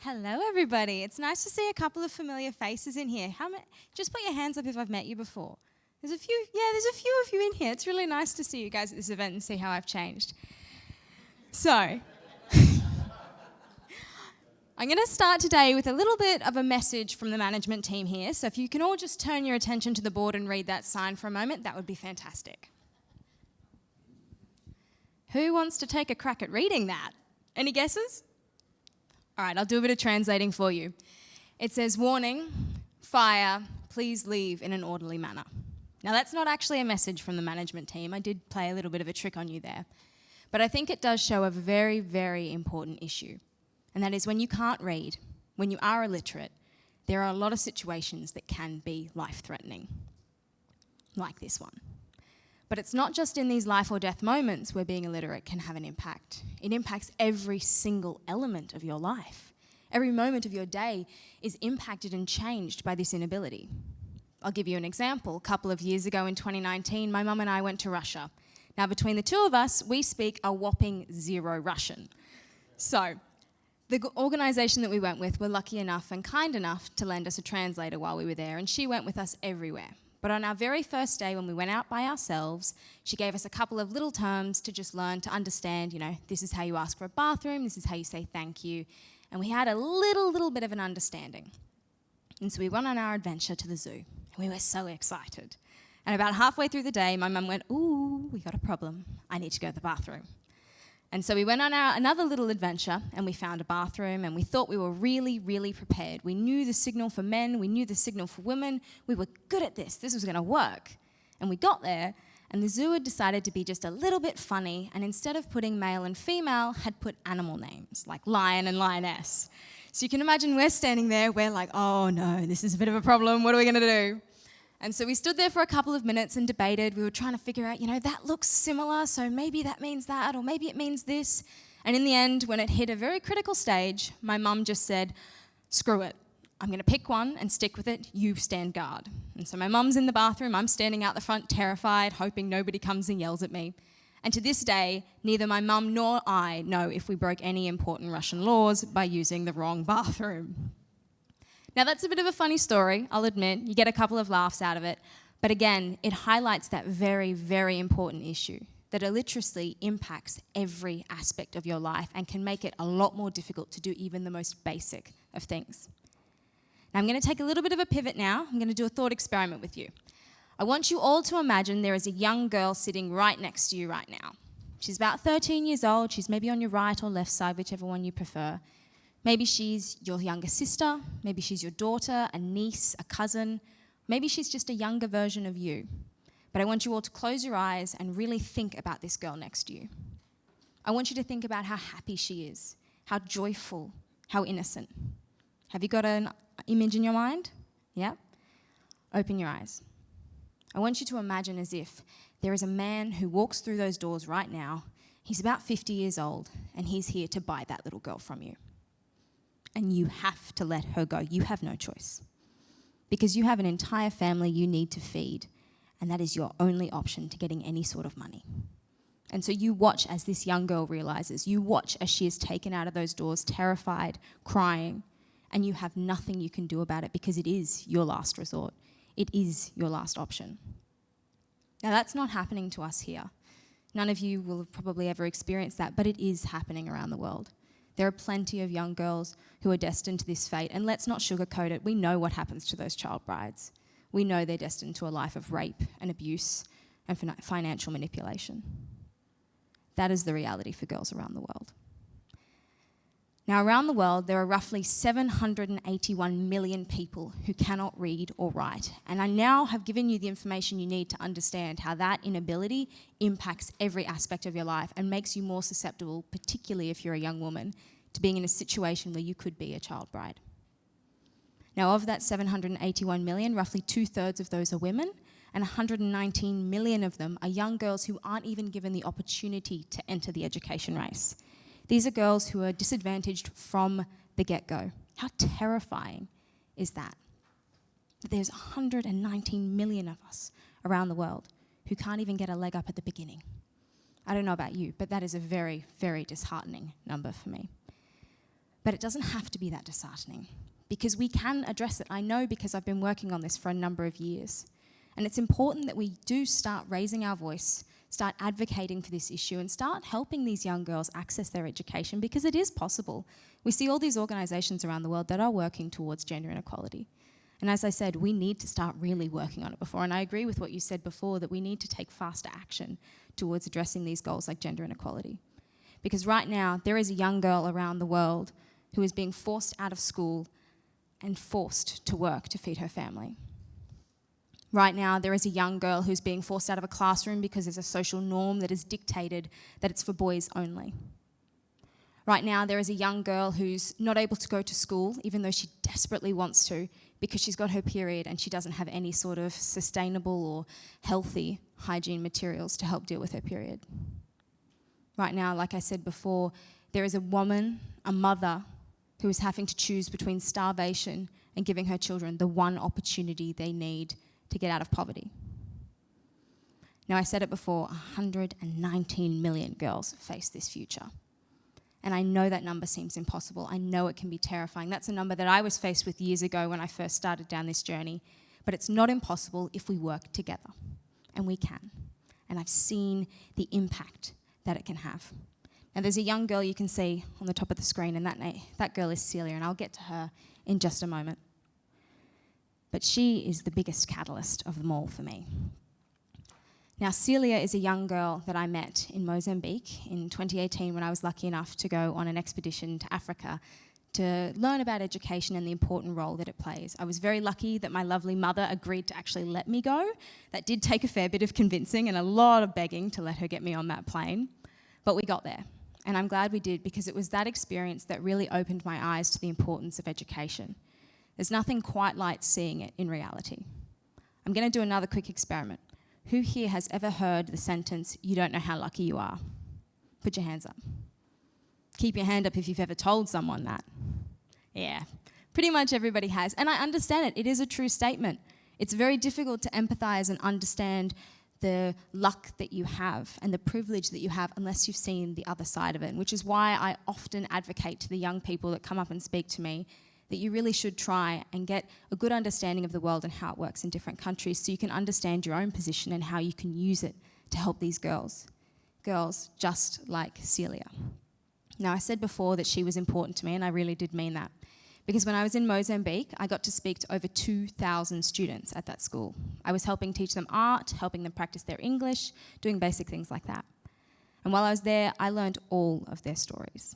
Hello, everybody. It's nice to see a couple of familiar faces in here. Just put your hands up if I've met you before. There's a few of you in here. It's really nice to see you guys at this event and see how I've changed. So, I'm going to start today with a little bit of a message from the management team here. So if you can all just turn your attention to the board and read that sign for a moment, that would be fantastic. Who wants to take a crack at reading that? Any guesses? All right, I'll do a bit of translating for you. It says, warning, fire, please leave in an orderly manner. Now, that's not actually a message from the management team. I did play a little bit of a trick on you there. But I think it does show a very, very important issue. And that is when you can't read, when you are illiterate, there are a lot of situations that can be life-threatening, like this one. But it's not just in these life or death moments where being illiterate can have an impact. It impacts every single element of your life. Every moment of your day is impacted and changed by this inability. I'll give you an example. A couple of years ago in 2019, my mum and I went to Russia. Now, between the two of us, we speak a whopping zero Russian. So, the organisation that we went with were lucky enough and kind enough to lend us a translator while we were there, and she went with us everywhere. But on our very first day when we went out by ourselves, she gave us a couple of little terms to just learn to understand, this is how you ask for a bathroom, this is how you say thank you. And we had a little bit of an understanding. And so we went on our adventure to the zoo, and we were so excited. And about halfway through the day, my mum went, ooh, we got a problem. I need to go to the bathroom. And so we went on another little adventure, and we found a bathroom, and we thought we were really, really prepared. We knew the signal for men, we knew the signal for women. We were good at this. This was going to work. And we got there, and the zoo had decided to be just a little bit funny, and instead of putting male and female, had put animal names, like lion and lioness. So you can imagine we're standing there, we're like, oh no, this is a bit of a problem. What are we going to do? And so we stood there for a couple of minutes and debated. We were trying to figure out, that looks similar, so maybe that means that, or maybe it means this. And in the end, when it hit a very critical stage, my mum just said, screw it. I'm going to pick one and stick with it. You stand guard. And so my mum's in the bathroom. I'm standing out the front, terrified, hoping nobody comes and yells at me. And to this day, neither my mum nor I know if we broke any important Russian laws by using the wrong bathroom. Now, that's a bit of a funny story, I'll admit. You get a couple of laughs out of it. But again, it highlights that very, very important issue, that illiteracy impacts every aspect of your life and can make it a lot more difficult to do even the most basic of things. Now, I'm going to take a little bit of a pivot now. I'm going to do a thought experiment with you. I want you all to imagine there is a young girl sitting right next to you right now. She's about 13 years old. She's maybe on your right or left side, whichever one you prefer. Maybe she's your younger sister, maybe she's your daughter, a niece, a cousin, maybe she's just a younger version of you. But I want you all to close your eyes and really think about this girl next to you. I want you to think about how happy she is, how joyful, how innocent. Have you got an image in your mind? Yeah? Open your eyes. I want you to imagine as if there is a man who walks through those doors right now. He's about 50 years old, and he's here to buy that little girl from you. And you have to let her go. You have no choice. Because you have an entire family you need to feed, and that is your only option to getting any sort of money. And so you watch as this young girl realizes, you watch as she is taken out of those doors, terrified, crying, and you have nothing you can do about it because it is your last resort. It is your last option. Now, that's not happening to us here. None of you will have probably ever experienced that, but it is happening around the world. There are plenty of young girls who are destined to this fate, and let's not sugarcoat it. We know what happens to those child brides. We know they're destined to a life of rape and abuse and financial manipulation. That is the reality for girls around the world. Now, around the world, there are roughly 781 million people who cannot read or write, and I now have given you the information you need to understand how that inability impacts every aspect of your life and makes you more susceptible, particularly if you're a young woman, to being in a situation where you could be a child bride. Now, of that 781 million, roughly 2/3 of those are women, and 119 million of them are young girls who aren't even given the opportunity to enter the education race. These are girls who are disadvantaged from the get-go. How terrifying is that? That there's 119 million of us around the world who can't even get a leg up at the beginning. I don't know about you, but that is a very, very disheartening number for me. But it doesn't have to be that disheartening, because we can address it. I know, because I've been working on this for a number of years. And it's important that we do start raising our voice, start advocating for this issue, and start helping these young girls access their education, because it is possible. We see all these organisations around the world that are working towards gender inequality. And as I said, we need to start really working on it before. And I agree with what you said before, that we need to take faster action towards addressing these goals like gender inequality. Because right now, there is a young girl around the world who is being forced out of school and forced to work to feed her family. Right now, there is a young girl who's being forced out of a classroom because there's a social norm that has dictated that it's for boys only. Right now, there is a young girl who's not able to go to school, even though she desperately wants to, because she's got her period and she doesn't have any sort of sustainable or healthy hygiene materials to help deal with her period. Right now, like I said before, there is a woman, a mother, who is having to choose between starvation and giving her children the one opportunity they need to get out of poverty. Now, I said it before, 119 million girls face this future. And I know that number seems impossible. I know it can be terrifying. That's a number that I was faced with years ago when I first started down this journey. But it's not impossible if we work together. And we can. And I've seen the impact that it can have. Now, there's a young girl you can see on the top of the screen, and that girl is Celia, and I'll get to her in just a moment. But she is the biggest catalyst of them all for me. Now, Celia is a young girl that I met in Mozambique in 2018 when I was lucky enough to go on an expedition to Africa to learn about education and the important role that it plays. I was very lucky that my lovely mother agreed to actually let me go. That did take a fair bit of convincing and a lot of begging to let her get me on that plane. But we got there, and I'm glad we did, because it was that experience that really opened my eyes to the importance of education. There's nothing quite like seeing it in reality. I'm going to do another quick experiment. Who here has ever heard the sentence, "You don't know how lucky you are"? Put your hands up. Keep your hand up if you've ever told someone that. Yeah, pretty much everybody has. And I understand it. It is a true statement. It's very difficult to empathise and understand the luck that you have and the privilege that you have unless you've seen the other side of it, which is why I often advocate to the young people that come up and speak to me that you really should try and get a good understanding of the world and how it works in different countries, so you can understand your own position and how you can use it to help these girls just like Celia. Now, I said before that she was important to me, and I really did mean that, because when I was in Mozambique, I got to speak to over 2,000 students at that school. I was helping teach them art, helping them practice their English, doing basic things like that. And while I was there, I learned all of their stories.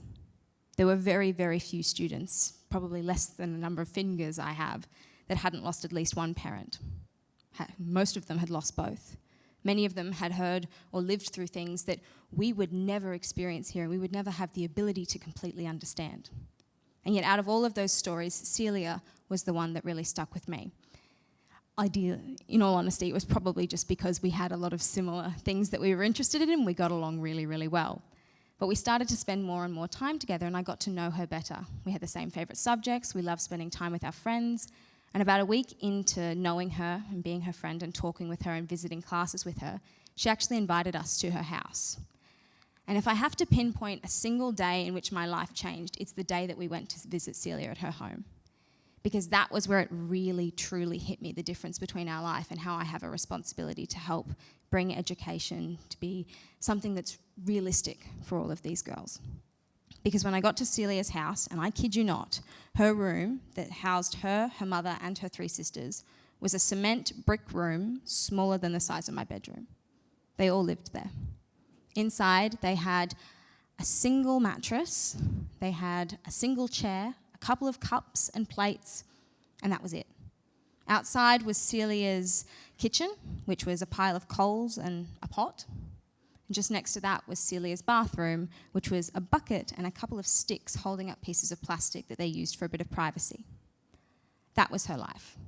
There were very, very few students, probably less than the number of fingers I have, that hadn't lost at least one parent. Most of them had lost both. Many of them had heard or lived through things that we would never experience here, and we would never have the ability to completely understand. And yet, out of all of those stories, Celia was the one that really stuck with me. In all honesty, it was probably just because we had a lot of similar things that we were interested in, and we got along really, really well. But we started to spend more and more time together, and I got to know her better. We had the same favourite subjects, we loved spending time with our friends, and about a week into knowing her and being her friend and talking with her and visiting classes with her, she actually invited us to her house. And if I have to pinpoint a single day in which my life changed, it's the day that we went to visit Celia at her home. Because that was where it really, truly hit me, the difference between our life and how I have a responsibility to help bring education to be something that's realistic for all of these girls. Because when I got to Celia's house, and I kid you not, her room that housed her, her mother, and her 3 sisters was a cement brick room smaller than the size of my bedroom. They all lived there. Inside, they had a single mattress, they had a single chair, a couple of cups and plates, and that was it. Outside was Celia's kitchen, which was a pile of coals and a pot. And just next to that was Celia's bathroom, which was a bucket and a couple of sticks holding up pieces of plastic that they used for a bit of privacy. That was her life.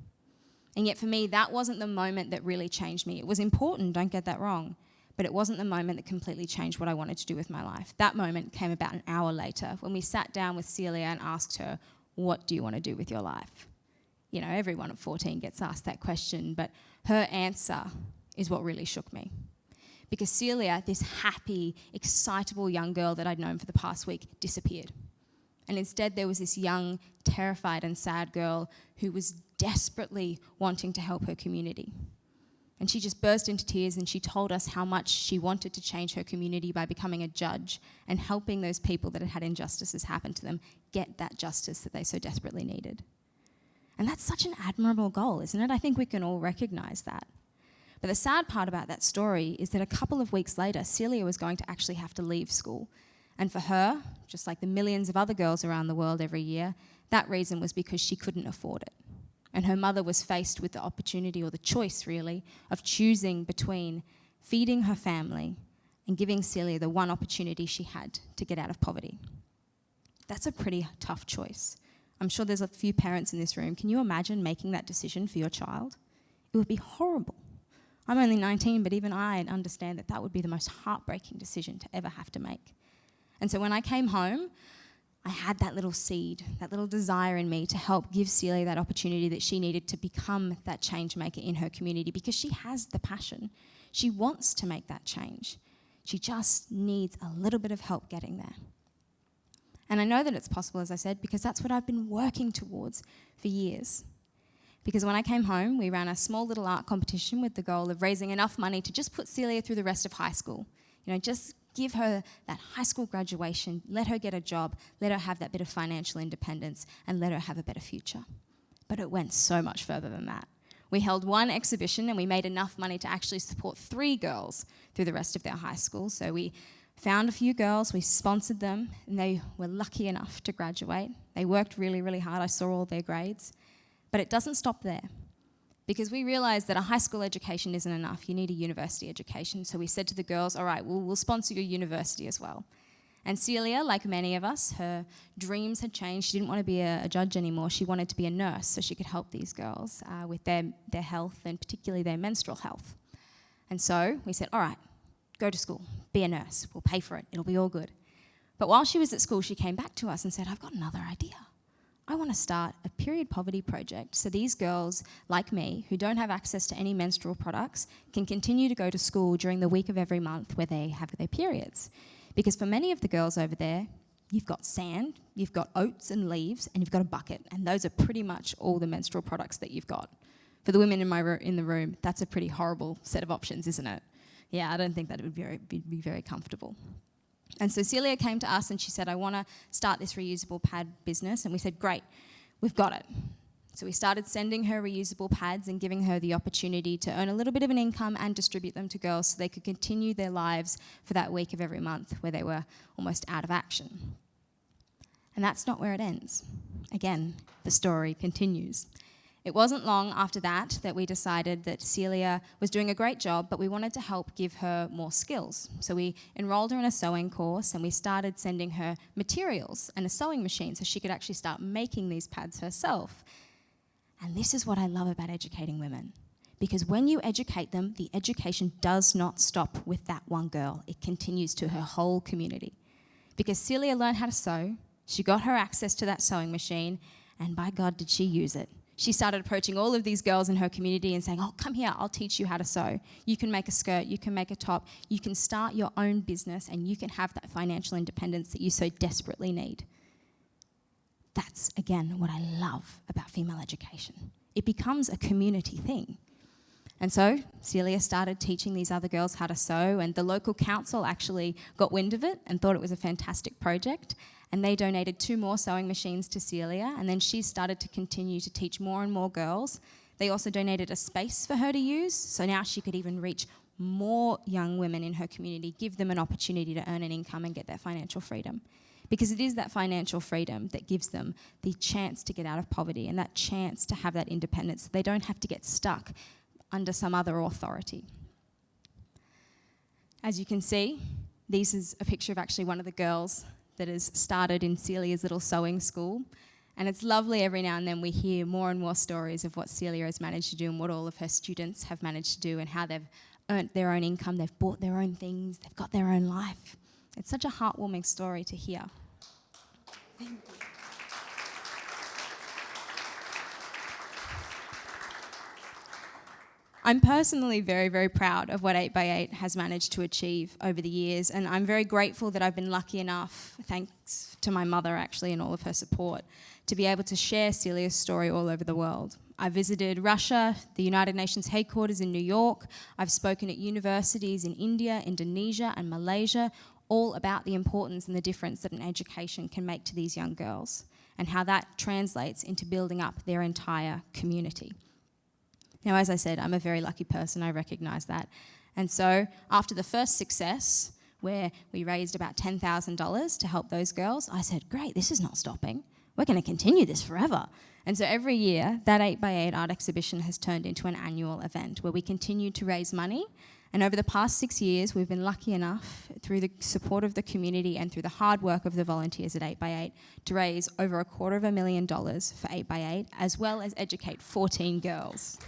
And yet for me, that wasn't the moment that really changed me. It was important, don't get that wrong, but it wasn't the moment that completely changed what I wanted to do with my life. That moment came about an hour later when we sat down with Celia and asked her, "What do you want to do with your life?" You know, everyone at 14 gets asked that question, but her answer is what really shook me. Because Celia, this happy, excitable young girl that I'd known for the past week, disappeared. And instead, there was this young, terrified and sad girl who was desperately wanting to help her community. And she just burst into tears and she told us how much she wanted to change her community by becoming a judge and helping those people that had had injustices happen to them get that justice that they so desperately needed. And that's such an admirable goal, isn't it? I think we can all recognise that. But the sad part about that story is that a couple of weeks later, Celia was going to actually have to leave school. And for her, just like the millions of other girls around the world every year, that reason was because she couldn't afford it. And her mother was faced with the opportunity, or the choice really, of choosing between feeding her family and giving Celia the one opportunity she had to get out of poverty. That's a pretty tough choice. I'm sure there's a few parents in this room. Can you imagine making that decision for your child? It would be horrible. I'm only 19, but even I understand that that would be the most heartbreaking decision to ever have to make. And so when I came home, I had that little seed, that little desire in me to help give Celia that opportunity that she needed to become that change maker in her community, because she has the passion. She wants to make that change. She just needs a little bit of help getting there. And I know that it's possible, as I said, because that's what I've been working towards for years. Because when I came home, we ran a small little art competition with the goal of raising enough money to just put Celia through the rest of high school. Just give her that high school graduation, let her get a job, let her have that bit of financial independence, and let her have a better future. But it went so much further than that. We held one exhibition and we made enough money to actually support 3 girls through the rest of their high school. So we found a few girls, we sponsored them, and they were lucky enough to graduate. They worked really, really hard. I saw all their grades. But it doesn't stop there, because we realised that a high school education isn't enough. You need a university education. So we said to the girls, all right, we'll sponsor your university as well. And Celia, like many of us, her dreams had changed. She didn't want to be a judge anymore. She wanted to be a nurse so she could help these girls with their health, and particularly their menstrual health. And so we said, all right, go to school, be a nurse. We'll pay for it. It'll be all good. But while she was at school, she came back to us and said, I've got another idea. I want to start a period poverty project so these girls, like me, who don't have access to any menstrual products, can continue to go to school during the week of every month where they have their periods. Because for many of the girls over there, you've got sand, you've got oats and leaves, and you've got a bucket, and those are pretty much all the menstrual products that you've got. For the women in the room, that's a pretty horrible set of options, isn't it? Yeah, I don't think that it would be very comfortable. And so Celia came to us and she said, I want to start this reusable pad business. And we said, great, we've got it. So we started sending her reusable pads and giving her the opportunity to earn a little bit of an income and distribute them to girls so they could continue their lives for that week of every month where they were almost out of action. And that's not where it ends. Again, the story continues. It wasn't long after that we decided that Celia was doing a great job, but we wanted to help give her more skills. So we enrolled her in a sewing course and we started sending her materials and a sewing machine so she could actually start making these pads herself. And this is what I love about educating women. Because when you educate them, the education does not stop with that one girl. It continues to her whole community. Because Celia learned how to sew, she got her access to that sewing machine, and by God did she use it. She started approaching all of these girls in her community and saying, oh, come here, I'll teach you how to sew. You can make a skirt, you can make a top, you can start your own business, and you can have that financial independence that you so desperately need. That's, again, what I love about female education. It becomes a community thing. And so Celia started teaching these other girls how to sew, and the local council actually got wind of it and thought it was a fantastic project. And they donated 2 more sewing machines to Celia, and then she started to continue to teach more and more girls. They also donated a space for her to use, so now she could even reach more young women in her community, give them an opportunity to earn an income and get that financial freedom. Because it is that financial freedom that gives them the chance to get out of poverty and that chance to have that independence. They don't have to get stuck under some other authority. As you can see, this is a picture of actually one of the girls that has started in Celia's little sewing school. And it's lovely every now and then we hear more and more stories of what Celia has managed to do and what all of her students have managed to do and how they've earned their own income, they've bought their own things, they've got their own life. It's such a heartwarming story to hear. Thank you. I'm personally very, very proud of what 8x8 has managed to achieve over the years, and I'm very grateful that I've been lucky enough, thanks to my mother actually and all of her support, to be able to share Celia's story all over the world. I visited Russia, the United Nations headquarters in New York. I've spoken at universities in India, Indonesia, and Malaysia, all about the importance and the difference that an education can make to these young girls, and how that translates into building up their entire community. Now, as I said, I'm a very lucky person, I recognise that. And so, after the first success, where we raised about $10,000 to help those girls, I said, great, this is not stopping. We're going to continue this forever. And so every year, that 8x8 art exhibition has turned into an annual event where we continue to raise money. And over the past 6 years, we've been lucky enough, through the support of the community and through the hard work of the volunteers at 8x8, to raise over $250,000 for 8x8, as well as educate 14 girls.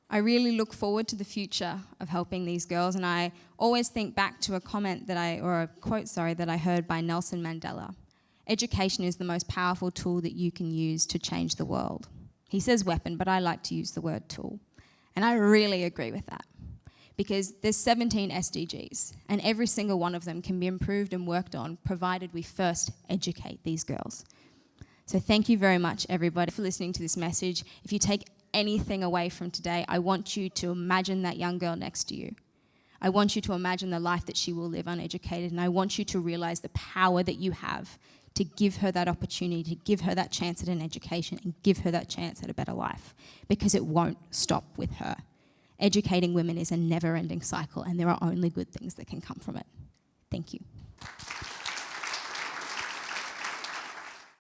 I really look forward to the future of helping these girls, and I always think back to a quote that I heard by Nelson Mandela. Education is the most powerful tool that you can use to change the world. He says weapon, but I like to use the word tool. And I really agree with that, because there's 17 SDGs, and every single one of them can be improved and worked on, provided we first educate these girls. So thank you very much, everybody, for listening to this message. If you take anything away from today, I want you to imagine that young girl next to you. I want you to imagine the life that she will live uneducated, and I want you to realize the power that you have to give her that opportunity, to give her that chance at an education and give her that chance at a better life, because it won't stop with her. Educating women is a never-ending cycle, and there are only good things that can come from it. Thank you.